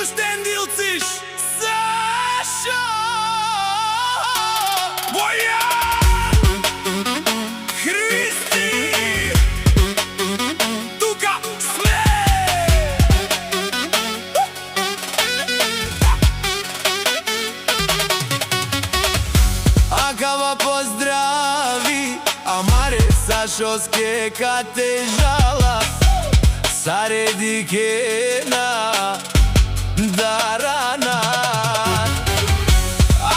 Кюстендилциш Сашо Бојан Христи тука сме. Акава поздрави Амаре Сашоске катежала Сареди кена дарана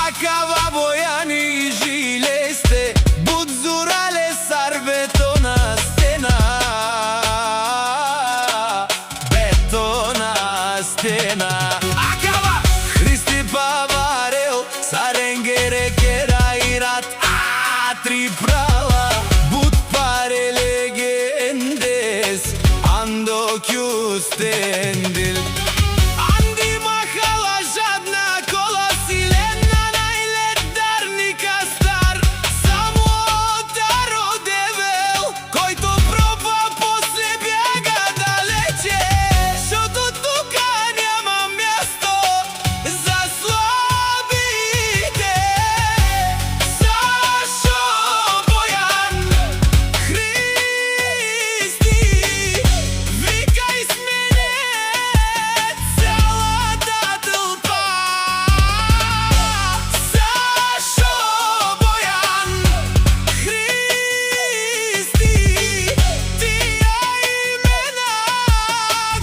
Акава Бојани жилесте Будзурале сарбетона стена Бетона стена Акава Христи Паварел Саренгере кераират Атри прала Буд паре легендес Ando Кюстендил Анди махала жадна кола силена најледарника стар Само таро девел којто проба после бјага далече Шото тука няма място за слабите Сашо Бојан Христи Викај с мене цялата тълпа Сашо Бојан Христи Тия имена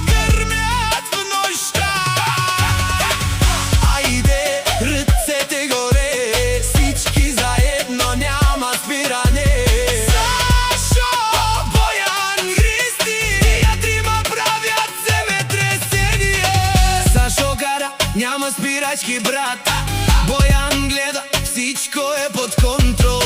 грмят в нощта Ајде ръцете горе всички заедно няма спиране Сашо Бојан Христи Тия трима правят земетресение Сашо кара няма спирачки брат Бојан гледа всичко е под контрол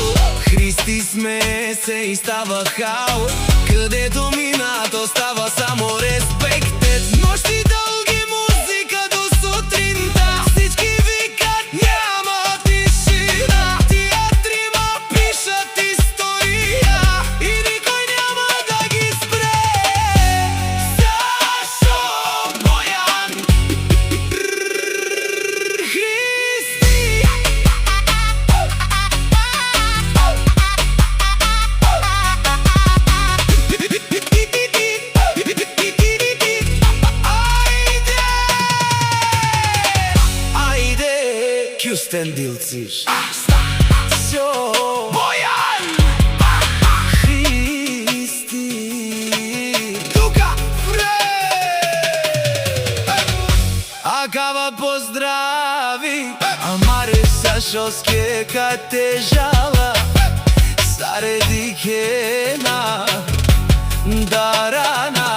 Христи смее се и става хаос Където минат остава само респектет Нощи дълги музика до сутринта Всички викат няма тишина Тия трима пишат история И никой няма да ги спре Сашо Бојан Христи Ајде Кюстендилциш Сашо Бојан Христи тука вре Акава поздрави Амаре Сашоске катежала Сареди кена дарана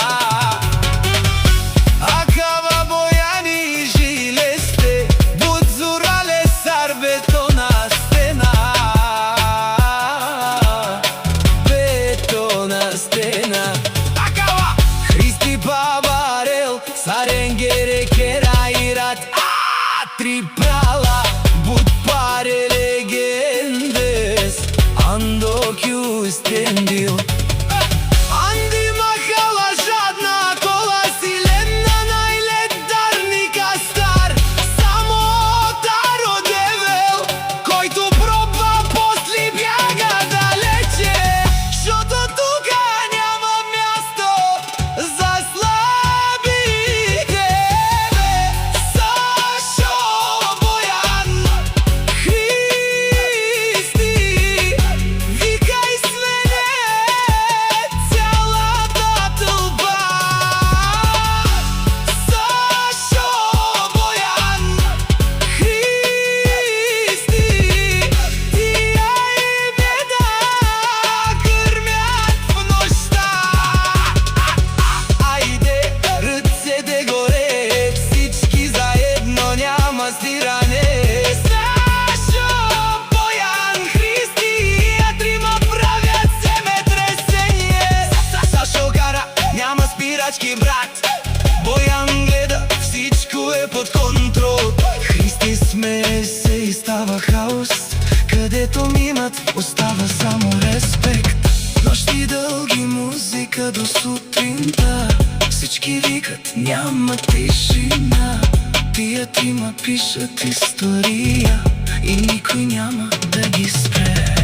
Акава Бојани жилесте Будзурале сарбетона стена Бетона стена Акава Христи Паварел Саренгере кераират Атри прала Буд паре легендес Ando Кюстендил Анди махала жадна кола силена најледарника стар Само таро девел којто проба после бјага далече Шото тука няма място за слабите Сашо Бојан Христи Викај с мене цялата тълпа Сашо Бојан Христи Тия имена грмят в нощта Ајде ръцете горе всички заедно няма стиране Сашо Бојан Христи Тия трима правят земетресение Сашо кара няма спирачки брат Бојан гледа всичко е под контрол Христи смее се и става хаос Където минат остава само респект Нощи дълги музика до сутринта Всички викат няма тишина Тие трима пишат историја и никој няма да ги спре.